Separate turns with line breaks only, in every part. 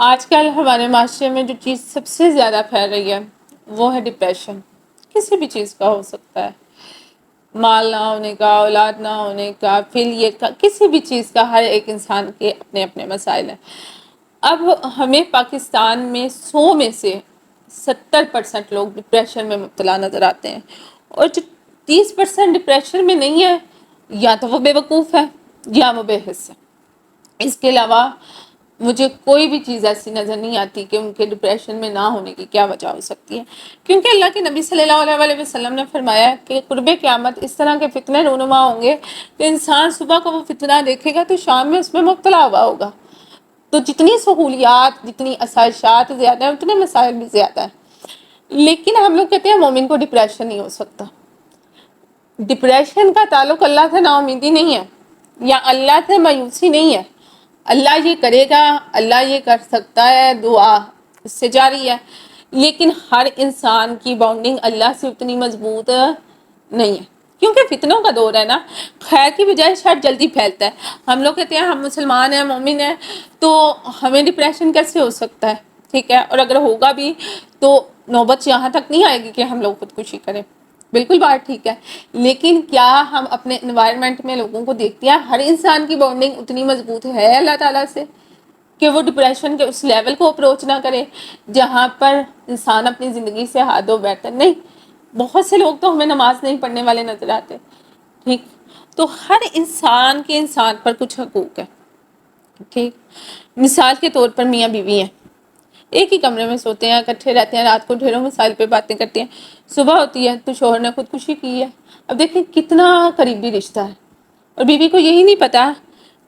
آج کل ہمارے معاشرے میں جو چیز سب سے زیادہ پھیل رہی ہے وہ ہے ڈپریشن. کسی بھی چیز کا ہو سکتا ہے، مال نہ ہونے کا، اولاد نہ ہونے کا، فیلیٹ کا، کسی بھی چیز کا. ہر ایک انسان کے اپنے اپنے مسائل ہیں. اب ہمیں پاکستان میں 100 میں سے 70% لوگ ڈپریشن میں مبتلا نظر آتے ہیں، اور جو 30% ڈپریشن میں نہیں ہے یا تو وہ بے وقوف ہے یا وہ بے حس ہے. اس کے علاوہ مجھے کوئی بھی چیز ایسی نظر نہیں آتی کہ ان کے ڈپریشن میں نہ ہونے کی کیا وجہ ہو سکتی ہے، کیونکہ اللہ کے نبی صلی اللہ علیہ وسلم نے فرمایا کہ قرب قیامت اس طرح کے فتنے رونما ہوں گے کہ انسان صبح کو وہ فتنہ دیکھے گا تو شام میں اس میں مبتلا ہوا ہوگا. تو جتنی سہولیات، جتنی آسائشات زیادہ ہیں، اتنے مسائل بھی زیادہ ہیں. لیکن ہم لوگ کہتے ہیں مومن کو ڈپریشن نہیں ہو سکتا. ڈپریشن کا تعلق اللہ سے نا امیدی نہیں ہے یا اللہ سے مایوسی نہیں ہے. اللہ یہ کرے گا، اللہ یہ کر سکتا ہے، دعا اس سے جاری ہے. لیکن ہر انسان کی باؤنڈنگ اللہ سے اتنی مضبوط نہیں ہے، کیونکہ فتنوں کا دور ہے نا. خیر کی بجائے شر جلدی پھیلتا ہے. ہم لوگ کہتے ہیں ہم مسلمان ہیں، مومن ہیں، تو ہمیں ڈپریشن کیسے ہو سکتا ہے؟ ٹھیک ہے، اور اگر ہوگا بھی تو نوبت یہاں تک نہیں آئے گی کہ ہم لوگ خودکشی کریں. بالکل بات ٹھیک ہے، لیکن کیا ہم اپنے انوائرمنٹ میں لوگوں کو دیکھتے ہیں ہر انسان کی بانڈنگ اتنی مضبوط ہے اللہ تعالیٰ سے کہ وہ ڈپریشن کے اس لیول کو اپروچ نہ کرے جہاں پر انسان اپنی زندگی سے ہاتھ دھو بیٹھتا؟ نہیں. بہت سے لوگ تو ہمیں نماز نہیں پڑھنے والے نظر آتے. ٹھیک، تو ہر انسان کے انسان پر کچھ حقوق ہے. ٹھیک، مثال کے طور پر میاں بیوی ہیں، ایک ہی کمرے میں سوتے ہیں، اکٹھے رہتے ہیں، رات کو ڈھیروں مسائل پہ باتیں کرتے ہیں. صبح ہوتی ہے تو شوہر نے خودکشی کی ہے. اب دیکھیں کتنا قریبی رشتہ ہے، اور بیوی کو یہی نہیں پتا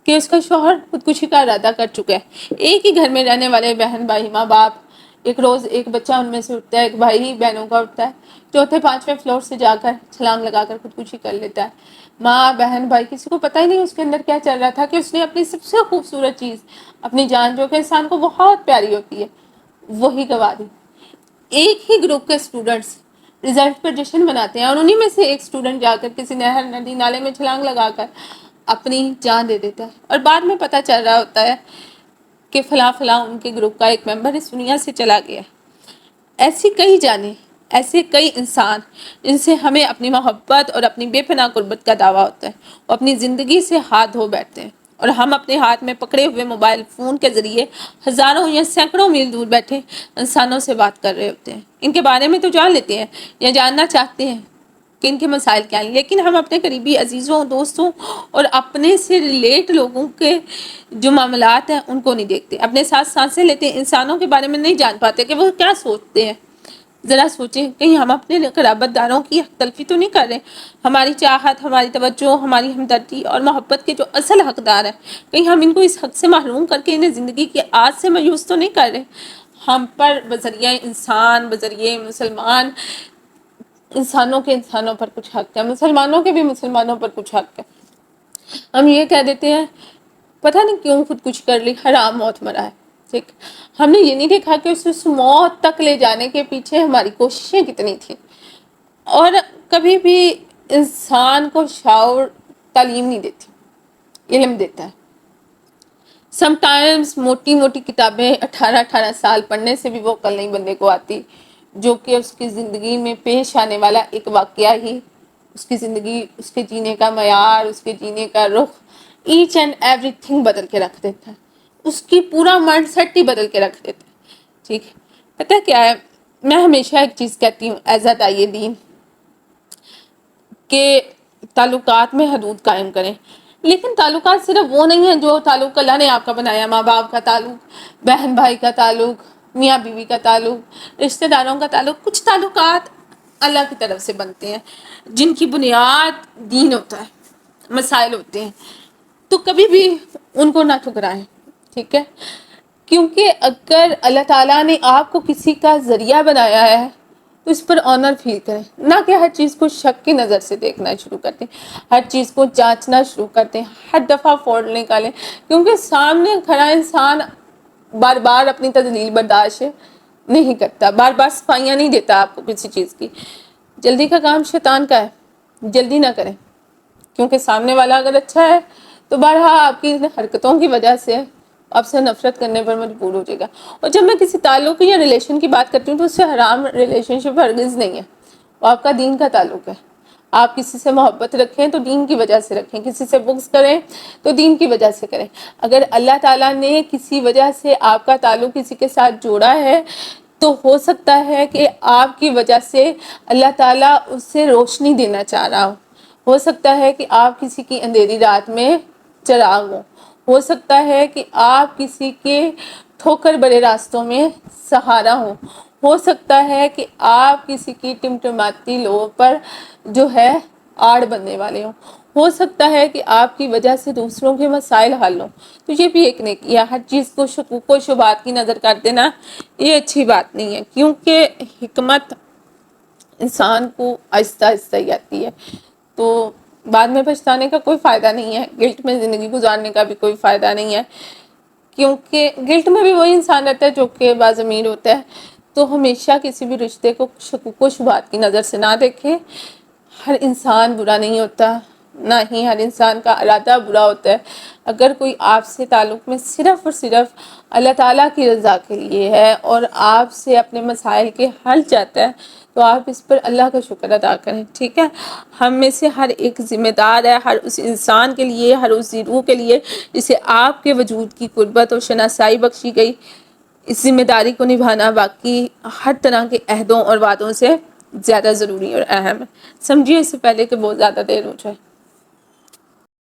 کہ اس کا شوہر خودکشی کا ارادہ کر چکا ہے. ایک ہی گھر میں رہنے والے بہن بھائی، ماں باپ، ایک روز ایک بچہ ان میں سے اٹھتا ہے، ایک بھائی بہنوں کا اٹھتا ہے، چوتھے پانچویں فلور سے جا کر چھلانگ لگا کر خودکشی کر لیتا ہے. ماں بہن بھائی کسی کو پتہ ہی نہیں اس کے اندر کیا چل رہا تھا کہ اس نے اپنی سب سے خوبصورت چیز، اپنی جان، جو کہ انسان کو بہت پیاری ہوتی ہے، وہی گوا دی. ایک ہی گروپ کے اسٹوڈنٹس رزلٹ پر جشن مناتے ہیں، اور انہی میں سے ایک اسٹوڈنٹ جا کر کسی نہر، ندی، نالے میں چھلانگ لگا کر اپنی جان دے دیتا ہے. اور بعد میں پتہ چل رہا ہوتا ہے کہ فلاں فلاں ان کے گروپ کا ایک ممبر اس دنیا سے چلا گیا. ایسی کئی جانیں، ایسے کئی انسان جن سے ہمیں اپنی محبت اور اپنی بے پناہ قربت کا دعویٰ ہوتا ہے، وہ اپنی زندگی سے ہاتھ دھو بیٹھتے ہیں، اور ہم اپنے ہاتھ میں پکڑے ہوئے موبائل فون کے ذریعے ہزاروں یا سینکڑوں میل دور بیٹھے انسانوں سے بات کر رہے ہوتے ہیں. ان کے بارے میں تو جان لیتے ہیں یا جاننا چاہتے ہیں کہ ان کے مسائل کیا ہیں، لیکن ہم اپنے قریبی عزیزوں، دوستوں اور اپنے سے ریلیٹ لوگوں کے جو معاملات ہیں ان کو نہیں دیکھتے. اپنے ساتھ سانسیں لیتے انسانوں کے بارے میں نہیں جان پاتے کہ وہ کیا سوچتے ہیں. ذرا سوچیں کہیں ہم اپنے قرابت داروں کی حق تلفی تو نہیں کر رہے؟ ہماری چاہت، ہماری توجہ، ہماری ہمدردی اور محبت کے جو اصل حقدار ہیں، کہیں ہم ان کو اس حق سے محروم کر کے انہیں زندگی کی آج سے مایوس تو نہیں کر رہے؟ ہم پر بذریعہ انسان، بذریعہ مسلمان انسانوں کے انسانوں پر کچھ حق ہے، مسلمانوں کے بھی مسلمانوں پر کچھ حق ہے. ہم یہ کہہ دیتے ہیں پتہ نہیں کیوں خودکشی کر لی، حرام موت مرا ہے. ٹھیک، ہم نے یہ نہیں دیکھا کہ اس موت تک لے جانے کے پیچھے ہماری کوششیں کتنی تھیں. اور کبھی بھی انسان کو شعور تعلیم نہیں دیتی، علم دیتا ہے. سم ٹائمز موٹی موٹی کتابیں 18 سال پڑھنے سے بھی وہ عقل نہیں بندے کو آتی جو کہ اس کی زندگی میں پیش آنے والا ایک واقعہ ہی اس کی زندگی، اس کے جینے کا معیار، اس کے جینے کا رخ، ایچ اینڈ ایوری تھنگ بدل کے رکھ دیتا ہے. اس کی پورا مائنڈ سیٹ ہی بدل کے رکھ دیتا ہے. ٹھیک، پتہ کیا ہے، میں ہمیشہ ایک چیز کہتی ہوں ایز اے داعیے دین کہ تعلقات میں حدود قائم کریں. لیکن تعلقات صرف وہ نہیں ہیں جو تعلق اللہ نے آپ کا بنایا، ماں باپ کا تعلق، بہن بھائی کا تعلق، میاں بیوی کا تعلق، رشتہ داروں کا تعلق. کچھ تعلقات اللہ کی طرف سے بنتے ہیں جن کی بنیاد دین ہوتا ہے، مسائل ہوتے ہیں، تو کبھی بھی ان کو نہ ٹھکرائیں. ٹھیک ہے، کیونکہ اگر اللہ تعالیٰ نے آپ کو کسی کا ذریعہ بنایا ہے تو اس پر آنر فیل کریں، نہ کہ ہر چیز کو شک کی نظر سے دیکھنا شروع کرتے ہیں، ہر چیز کو جانچنا شروع کرتے ہیں، ہر دفعہ فالٹ نکالیں، کیونکہ سامنے کھڑا انسان بار بار اپنی تذلیل برداشت نہیں کرتا، بار بار صفائیاں نہیں دیتا آپ کو کسی چیز کی. جلدی کا کام شیطان کا ہے، جلدی نہ کریں، کیونکہ سامنے والا اگر اچھا ہے تو بارہا آپ کی حرکتوں کی وجہ سے آپ سے نفرت کرنے پر مجبور ہو جائے گا. اور جب میں کسی تعلق یا ریلیشن کی بات کرتی ہوں تو اس سے حرام ریلیشن شپ ہرگز نہیں ہے، وہ آپ کا دین کا تعلق ہے. آپ کسی سے محبت رکھیں تو دین کی وجہ سے رکھیں، کسی سے بغض کریں تو دین کی وجہ سے کریں. اگر اللہ تعالیٰ نے کسی وجہ سے آپ کا تعلق کسی کے ساتھ جوڑا ہے تو ہو سکتا ہے کہ آپ کی وجہ سے اللہ تعالیٰ اس سے روشنی دینا چاہ رہا ہو سکتا ہے کہ آپ کسی کی اندھیری رات میں چراغ ہو سکتا ہے کہ آپ کسی کے ٹھوکر بڑے راستوں میں سہارا ہو سکتا ہے کہ آپ کسی کی ٹمٹماتی لوگوں پر جو ہے آڑ بننے والے ہو سکتا ہے کہ آپ کی وجہ سے دوسروں کے مسائل حل ہوں. تو یہ بھی ایک نیکی ہے. ہر چیز کو شکوک و شبہات کی نظر کر دینا یہ اچھی بات نہیں ہے، کیونکہ حکمت انسان کو آہستہ آہستہ ہی آتی ہے. تو بعد میں پچھتانے کا کوئی فائدہ نہیں ہے، گلٹ میں زندگی گزارنے کا بھی کوئی فائدہ نہیں ہے، کیونکہ گلٹ میں بھی وہی انسان رہتا ہے جو کہ باضمیر ہوتا ہے. تو ہمیشہ کسی بھی رشتے کو شکوک و شبہات کی نظر سے نہ دیکھیں. ہر انسان برا نہیں ہوتا، نہ ہی ہر انسان کا ارادہ برا ہوتا ہے. اگر کوئی آپ سے تعلق میں صرف اور صرف اللہ تعالیٰ کی رضا کے لیے ہے اور آپ سے اپنے مسائل کے حل چاہتا ہے تو آپ اس پر اللہ کا شکر ادا کریں. ٹھیک ہے، ہم میں سے ہر ایک ذمہ دار ہے، ہر اس انسان کے لیے، ہر اس روح کے لیے جسے آپ کے وجود کی قربت اور شناسائی بخشی گئی. اس ذمہ داری کو نبھانا باقی ہر طرح کے عہدوں اور وعدوں سے زیادہ ضروری اور اہم ہے. سمجھیے اس سے پہلے کہ بہت زیادہ دیر ہو جائے.